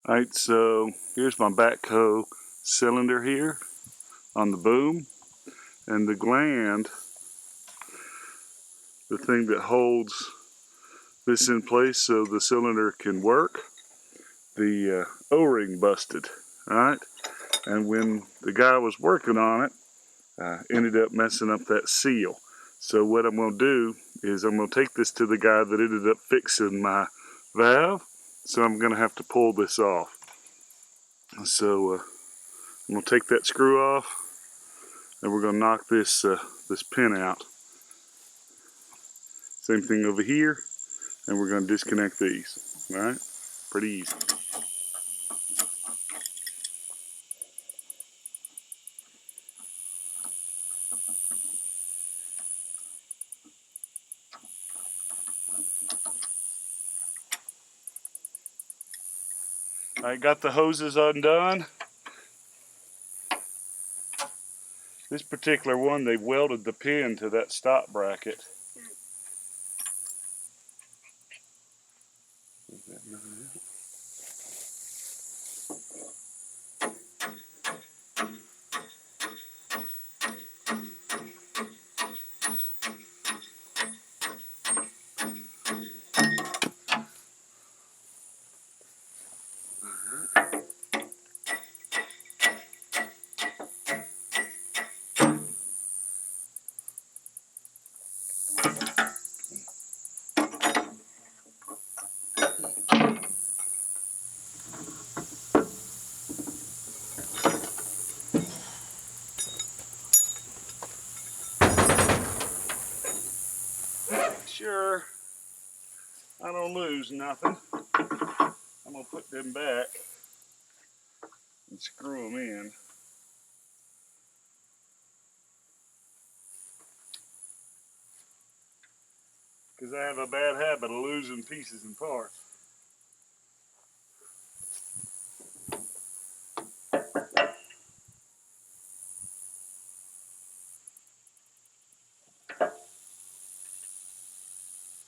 Alright, so here's my backhoe cylinder here on the boom, and the gland, the thing that holds this in place so the cylinder can work, the O-ring busted. Alright, and when the guy was working on it, ended up messing up that seal. So what I'm going to do is I'm going to take this to the guy that ended up fixing my valve. So I'm going to have to pull this off. So I'm going to take that screw off, and we're going to knock this this pin out. Same thing over here, and we're going to disconnect these. All right, pretty easy. I got the hoses undone. This particular one, they welded the pin to that stop bracket. Sure, I don't lose nothing. I'm gonna put them back and screw them in. Because I have a bad habit of losing pieces and parts.